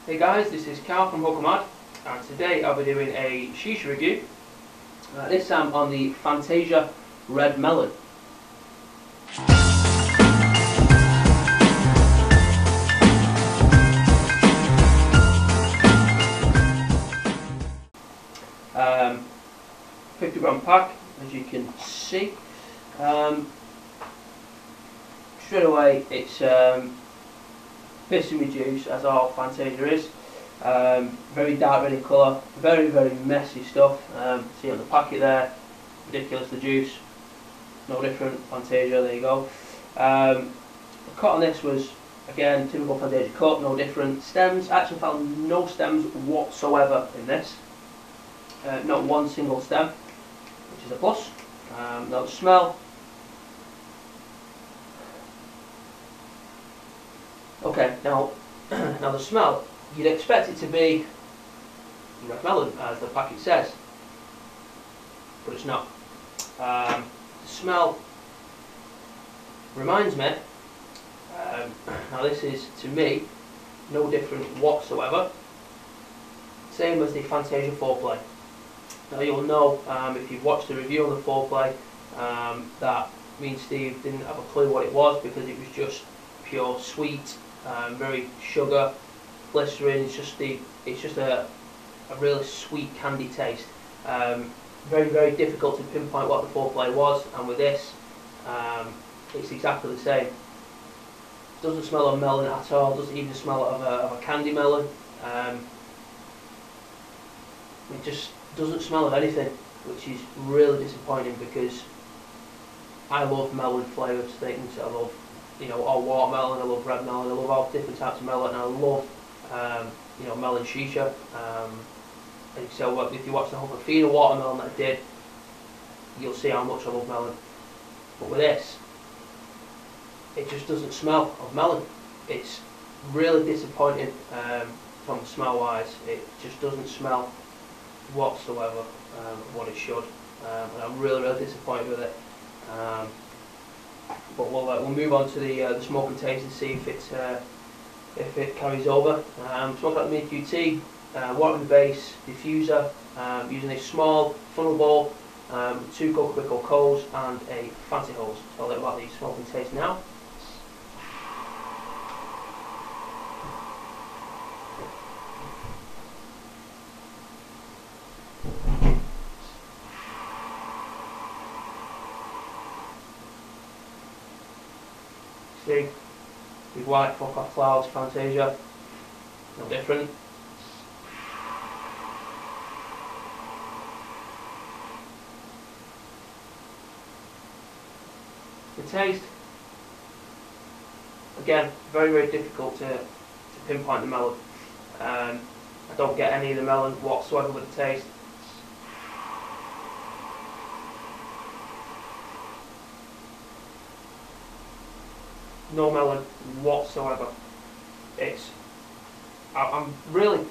Hey guys, this is Carl from Hokamad, and today I'll be doing a Shisha review. This time on the Fantasia Red Melon. Um, 50g pack, as you can see. Straight away, it's pissing with juice, as all Fantasia is. Very dark red in colour, very messy stuff. See on the packet there, ridiculous, the juice, no different, Fantasia, there you go. The cut on this was, again, typical Fantasia cut, no different. Stems, I actually found no stems whatsoever in this. Not one single stem, which is a plus. Now the smell. Okay, now the smell, you'd expect it to be red melon, as the packet says, but it's not. The smell reminds me, now this is, to me, no different whatsoever, same as the Fantasia foreplay. Now you'll know, if you've watched the review on the foreplay, that me and Steve didn't have a clue what it was, because it was just pure sweet, very sugar, glycerin. It's just a really sweet candy taste. Very difficult to pinpoint what the foreplay was, and with this, it's exactly the same. Doesn't smell of melon at all. Doesn't even smell of a candy melon. It just doesn't smell of anything, which is really disappointing, because I love melon flavoured things. I love, all watermelon, I love red melon, I love all different types of melon, and I love, melon shisha. And so if you watch the whole Fantasia watermelon that I did, you'll see how much I love melon. But with this, it just doesn't smell of melon. It's really disappointing from smell wise. It just doesn't smell whatsoever what it should, and I'm really disappointed with it. But we'll move on to the smoke and taste and see if it carries over. Smoke out the mini QT, water in the base, diffuser, using a small funnel bowl, 2 Coca-Cola coals and a fancy hose. So I'll let about the smoke and taste now. See, big white fuck off clouds, Fantasia, no different. The taste, again, very difficult to pinpoint the melon. I don't get any of the melon whatsoever with the taste. No melon whatsoever. I'm really,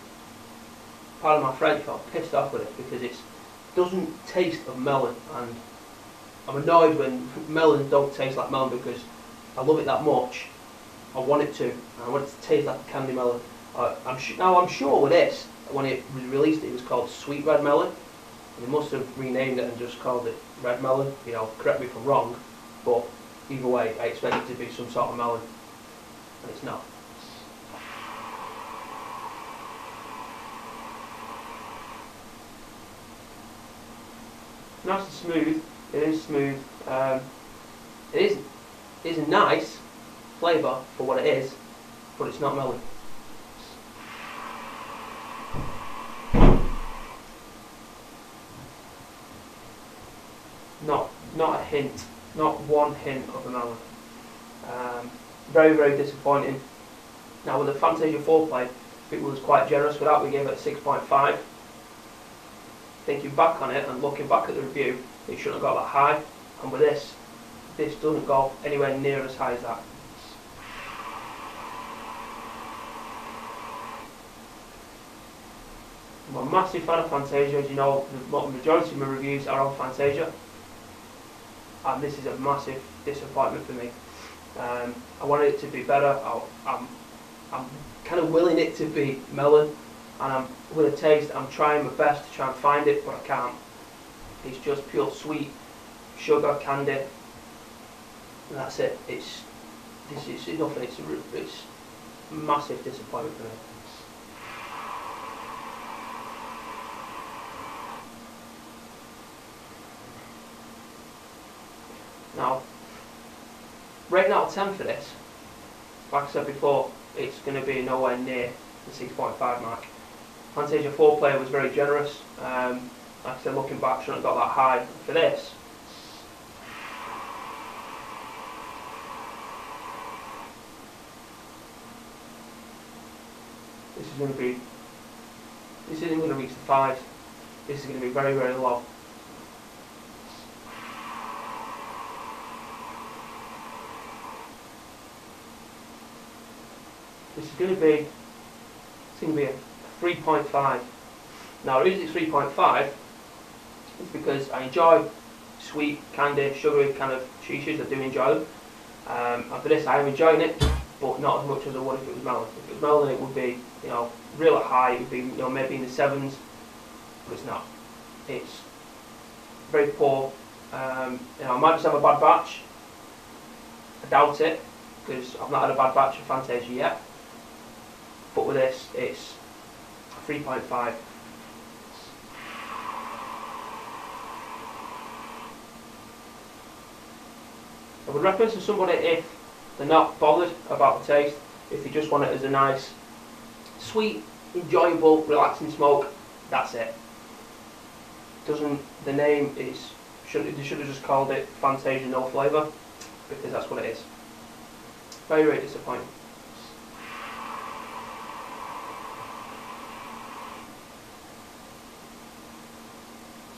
pardon my French, but I'm pissed off with it, because it doesn't taste of melon, and I'm annoyed when melons don't taste like melon, because I love it that much. I want it to, and I want it to taste like a candy melon. I'm sure with this, when it was released, it was called Sweet Red Melon. And they must have renamed it and just called it Red Melon. Correct me if I'm wrong, but either way, I expect it to be some sort of melon, and it's not. Nice and smooth. It is smooth. It is a nice flavour for what it is, but it's not melon. Not a hint. Not one hint of a melon. Very disappointing. Now with the Fantasia foreplay, it was quite generous with that. We gave it a 6.5. Thinking back on it and looking back at the review, it shouldn't have got that high. And with this doesn't go anywhere near as high as that. I'm a massive fan of Fantasia. As you know, the majority of my reviews are on Fantasia, and this is a massive disappointment for me. I wanted it to be better. I'm kind of willing it to be melon, and I'm with a taste. I'm trying my best to try and find it, but I can't. It's just pure sweet sugar candy, and that's it. It's nothing. It's massive disappointment for me. Now, rating out of 10 for this, like I said before, it's going to be nowhere near the 6.5 mark. Fantasia 4 player was very generous. Like I said, looking back, shouldn't have got that high. For this, this isn't going to reach the 5. This is going to be very, very low. This is going to be a 3.5. Now, the reason it's 3.5 is because I enjoy sweet, candy, sugary kind of shishas. I do enjoy them. And for this, I am enjoying it, but not as much as I would if it was melon. If it was melon, it would be, real high. It would be, maybe in the 7s, but it's not. It's very poor. I might just have a bad batch. I doubt it, because I've not had a bad batch of Fantasia yet. But with this, it's 3.5. I would recommend to somebody, if they're not bothered about the taste, if they just want it as a nice, sweet, enjoyable, relaxing smoke, that's it. The name is, they should have just called it Fantasia no flavour, because that's what it is. Very, very disappointing.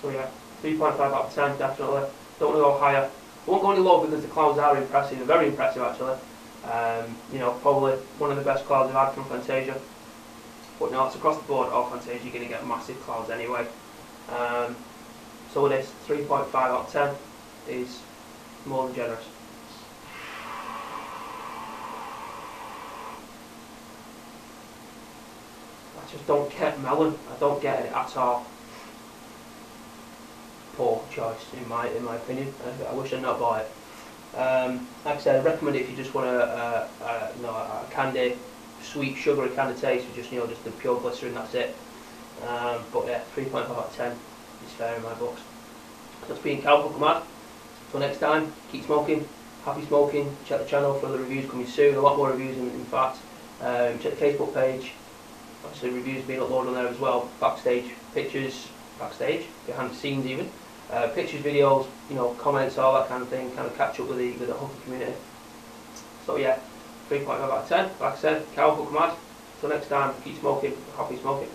So yeah, 3.5 out of 10, definitely. Don't want to go higher. I won't go any lower because the clouds are impressive. They're very impressive actually. Probably one of the best clouds I've had from Fantasia. But no, it's across the board. All Fantasia, you're going to get massive clouds anyway. So with this, 3.5 out of 10 is more than generous. I just don't get melon. I don't get it at all. Poor choice in my opinion. I wish I'd not bought it. Like I said, I recommend it if you just want a candy, sweet, sugary kind of taste with just the pure glycerin. That's it. But yeah, 3.5 out of 10 is fair in my books. That's been Cowboy Command. Till next time, keep smoking, happy smoking. Check the channel for the reviews coming soon. A lot more reviews in fact. Check the Facebook page. Obviously, reviews being uploaded on there as well. Backstage pictures, behind the scenes even. Pictures, videos, comments, all that kind of thing. Kind of catch up with the whole community. So yeah, 3.5 out of 10. Like I said, Cowboy Command. Till next time, keep smoking, happy smoking.